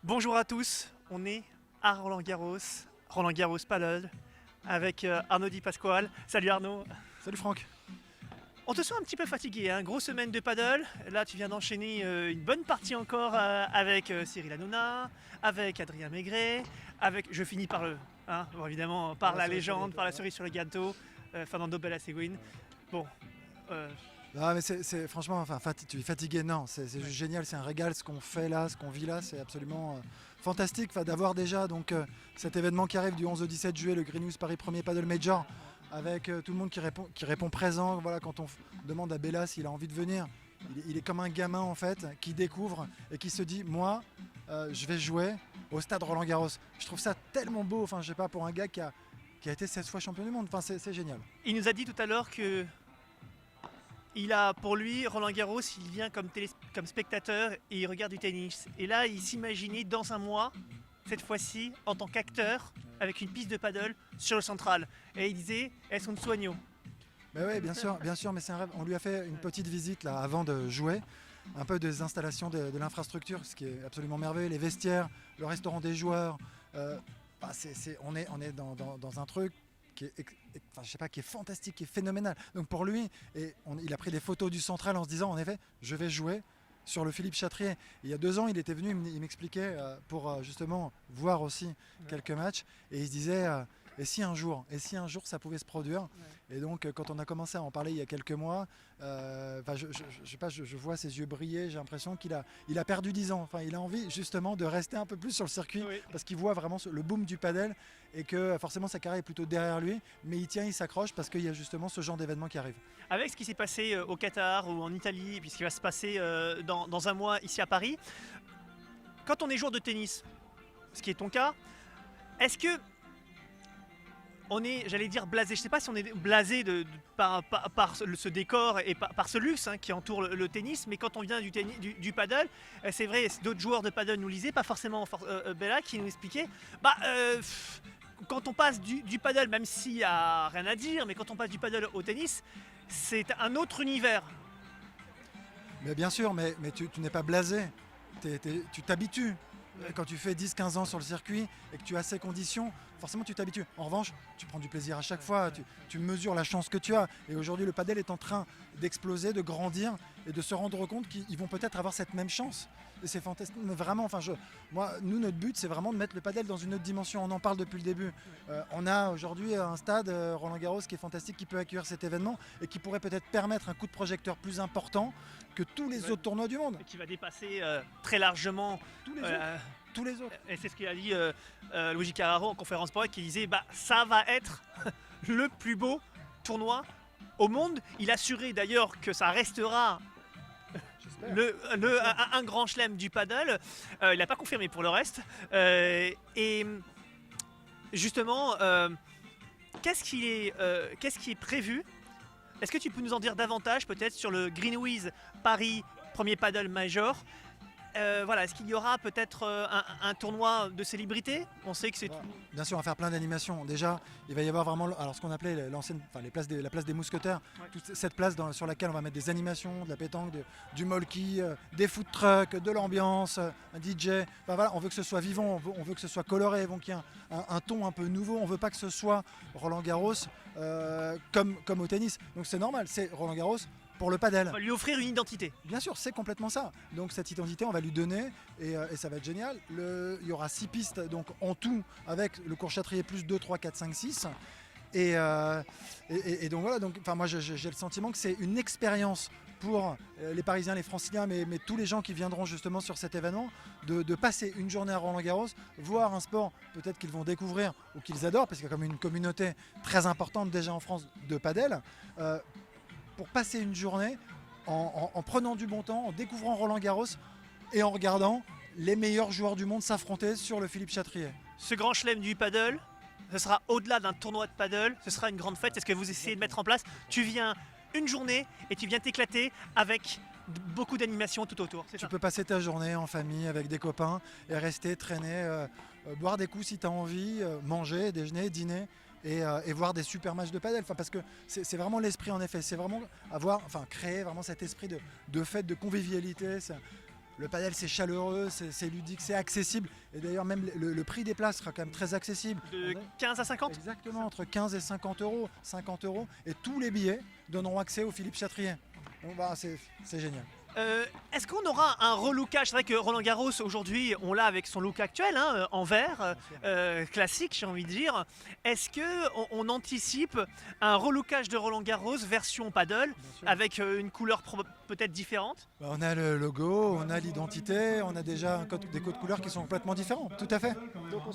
Bonjour à tous, on est à Roland Garros Paddle, avec Arnaud Di Pasquale. Salut Arnaud. Salut Franck. On te sent un petit peu fatigué, hein. Grosse semaine de paddle. Là, tu viens d'enchaîner une bonne partie encore avec Cyril Hanouna, avec Adrien Maigret, je finis par bon, évidemment, par la légende, par la cerise sur le gâteau, Fernando Belaseguin. Bon, Non mais c'est franchement, tu es fatigué, non, c'est juste génial, c'est un régal ce qu'on fait là, ce qu'on vit là, c'est absolument fantastique d'avoir déjà cet événement qui arrive du 11 au 17 juillet, le Greenwich Paris Premier Paddle Major, avec tout le monde qui répond présent. Voilà, quand on demande à Bella s'il a envie de venir, il est comme un gamin en fait, qui découvre et qui se dit, moi, je vais jouer au stade Roland Garros. Je trouve ça tellement beau, enfin je sais pas, pour un gars qui a été 16 fois champion du monde, enfin c'est génial. il nous a dit tout à l'heure que pour lui, Roland Garros, il vient comme spectateur et il regarde du tennis. Et là, il s'imaginait dans un mois, cette fois-ci, en tant qu'acteur, avec une piste de paddle sur le central. Et il disait, elles sont de soignaux. Mais oui, bien sûr, mais c'est un rêve. On lui a fait une petite visite là avant de jouer, un peu des installations de l'infrastructure, ce qui est absolument merveilleux, les vestiaires, le restaurant des joueurs. On est dans un truc qui est fantastique, qui est phénoménal. Donc pour lui, il a pris des photos du central en se disant, en effet, je vais jouer sur le Philippe Chatrier. Il y a 2 ans, il était venu, il m'expliquait pour justement voir aussi quelques matchs, et il se disait, et si un jour ça pouvait se produire. Et donc quand on a commencé à en parler il y a quelques mois, je vois ses yeux briller, j'ai l'impression qu'il a perdu 10 ans. Enfin, il a envie justement de rester un peu plus sur le circuit, Oui. parce qu'il voit vraiment le boom du padel, et que forcément sa carrière est plutôt derrière lui, mais il s'accroche parce qu'il y a justement ce genre d'événement qui arrive. Avec ce qui s'est passé au Qatar ou en Italie, et puis ce qui va se passer dans un mois ici à Paris, quand on est joueur de tennis, ce qui est ton cas, est-ce que on est, j'allais dire, blasé. Je ne sais pas si on est blasé par ce décor et par ce luxe qui entoure le tennis, mais quand on vient du paddle, c'est vrai, d'autres joueurs de paddle nous lisaient, pas forcément Bella qui nous expliquait, quand on passe du paddle, même s'il n'y a rien à dire, mais quand on passe du paddle au tennis, c'est un autre univers. Mais bien sûr, mais tu n'es pas blasé, tu t'habitues. Quand tu fais 10-15 ans sur le circuit et que tu as ces conditions, forcément tu t'habitues. En revanche, tu prends du plaisir à chaque fois, tu mesures la chance que tu as. Et aujourd'hui, le padel est en train d'exploser, de grandir et de se rendre compte qu'ils vont peut-être avoir cette même chance. Et c'est fantastique. Mais vraiment, nous, notre but, c'est vraiment de mettre le padel dans une autre dimension. On en parle depuis le début. On a aujourd'hui un stade, Roland Garros, qui est fantastique, qui peut accueillir cet événement et qui pourrait peut-être permettre un coup de projecteur plus important que tous les autres tournois du monde. Et qui va dépasser très largement Tous les autres. Et c'est ce qu'il a dit Luigi Carraro en conférence presse, qui disait ça va être le plus beau tournoi au monde. Il assurait d'ailleurs que ça restera un grand chelem du paddle. Il n'a pas confirmé pour le reste. Et justement, qu'est-ce qui est prévu? Est-ce que tu peux nous en dire davantage peut-être sur le Greenwich Paris Premier Paddle Major? Est-ce qu'il y aura peut-être un tournoi de célébrités? On sait que c'est tout. Bien sûr, on va faire plein d'animations. Déjà, il va y avoir vraiment ce qu'on appelait la place des mousquetaires. Ouais. Toute cette place sur laquelle on va mettre des animations, de la pétanque, du molki, des food trucks, de l'ambiance, un DJ. On veut que ce soit vivant, on veut que ce soit coloré, qu'il y ait un ton un peu nouveau. On veut pas que ce soit Roland Garros comme au tennis. Donc c'est normal, c'est Roland Garros pour le padel. On va lui offrir une identité. Bien sûr, c'est complètement ça. Donc cette identité, on va lui donner et ça va être génial. Il y aura 6 pistes donc en tout, avec le cours Chatrier plus 2, 3, 4, 5, 6. Et donc voilà, moi j'ai le sentiment que c'est une expérience pour les Parisiens, les Franciliens, mais tous les gens qui viendront justement sur cet événement, de passer une journée à Roland-Garros, voir un sport peut-être qu'ils vont découvrir ou qu'ils adorent, parce qu'il y a comme une communauté très importante déjà en France de padel, pour passer une journée en prenant du bon temps, en découvrant Roland-Garros et en regardant les meilleurs joueurs du monde s'affronter sur le Philippe Chatrier. Ce grand chelem du paddle, ce sera au-delà d'un tournoi de paddle, ce sera une grande fête. C'est ce que vous essayez de mettre en place. Tu viens une journée et tu viens t'éclater avec beaucoup d'animations tout autour. Tu peux passer ta journée en famille avec des copains et rester, traîner, boire des coups si tu as envie, manger, déjeuner, dîner. Et voir des super matchs de padel, parce que c'est vraiment l'esprit en effet, c'est vraiment créer vraiment cet esprit de fête, de convivialité. Le padel, c'est chaleureux, c'est ludique, c'est accessible. Et d'ailleurs, même le prix des places sera quand même très accessible. De 15 à 50? Exactement, entre 15 et 50 euros. 50 euros. Et tous les billets donneront accès au Philippe Chatrier. Donc, bah, c'est génial. Est-ce qu'on aura un relookage? C'est vrai que Roland Garros aujourd'hui, on l'a avec son look actuel, hein, en vert, classique, j'ai envie de dire. Est-ce que on anticipe un relookage de Roland Garros version paddle avec une couleur peut-être différente? Bah, on a le logo, on a l'identité, on a déjà des codes couleurs qui sont complètement différents. Tout à fait.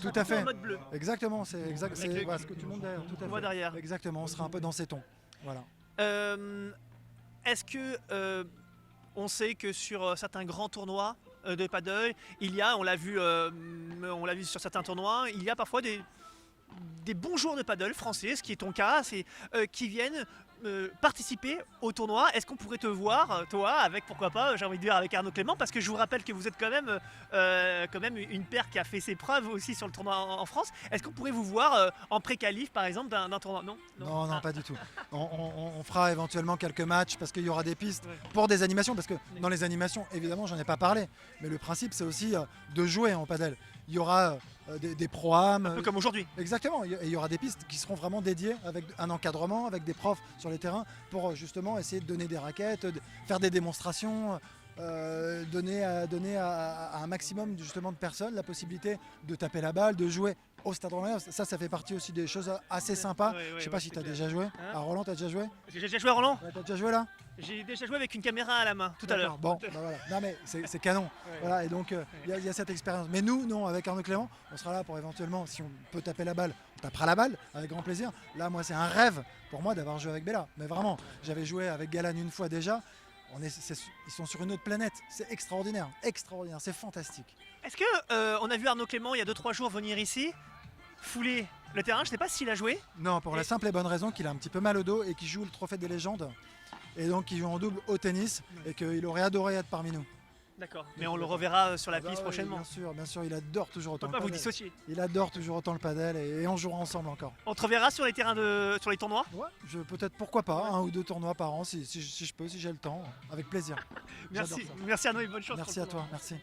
Tout à fait. En mode bleu. Exactement, c'est voilà, ce que tu montres derrière. Tout à On voit fait. derrière. Exactement, on sera un peu dans ces tons. Voilà. Est-ce que on sait que sur certains grands tournois de paddle, on l'a vu sur certains tournois, il y a parfois des bons joueurs de paddle français, ce qui est ton cas, qui viennent participer au tournoi. Est-ce qu'on pourrait te voir, toi, avec pourquoi pas, j'ai envie de dire avec Arnaud Clément, parce que je vous rappelle que vous êtes quand même une paire qui a fait ses preuves aussi sur le tournoi en France. Est-ce qu'on pourrait vous voir en pré-qualif par exemple d'un tournoi? Non, pas du tout. On fera éventuellement quelques matchs parce qu'il y aura des pistes pour des animations, parce que dans les animations, évidemment, j'en ai pas parlé, mais le principe c'est aussi de jouer en padel. Il y aura des pro-am. Un peu comme aujourd'hui. Exactement, et il y aura des pistes qui seront vraiment dédiées avec un encadrement, avec des profs sur les terrains pour justement essayer de donner des raquettes, faire des démonstrations, donner à un maximum justement de personnes la possibilité de taper la balle, de jouer au Stade Roland. Ça fait partie aussi des choses assez sympas. Je sais pas si tu as déjà joué. À Roland, tu as déjà joué? J'ai déjà joué à Roland. Tu as déjà joué là? J'ai déjà joué avec une caméra à la main tout à l'heure. Bon, bah voilà. Non mais c'est canon. Voilà, et donc il y a cette expérience. Mais nous, non, avec Arnaud Clément, on sera là pour éventuellement, si on peut taper la balle, on tapera la balle avec grand plaisir. Là, moi, c'est un rêve pour moi d'avoir joué avec Bella. Mais vraiment, j'avais joué avec Galan une fois déjà. Ils sont sur une autre planète. C'est extraordinaire, c'est fantastique. Est-ce que on a vu Arnaud Clément il y a 2-3 jours venir ici, fouler le terrain? Je ne sais pas s'il a joué. Non, pour la simple et bonne raison qu'il a un petit peu mal au dos et qu'il joue le trophée des légendes. Et donc il joue en double au tennis et qu'il aurait adoré être parmi nous. D'accord, mais on le reverra sur la piste prochainement. Bien sûr, il adore toujours autant le padel. Vous dissocier. Il adore toujours autant le padel et on jouera ensemble encore. On te reverra sur les terrains sur les tournois? Ouais, peut-être pourquoi pas, un ou deux tournois par an si je peux, si j'ai le temps, avec plaisir. Merci Arnaud et bonne chance. Merci à toi, merci.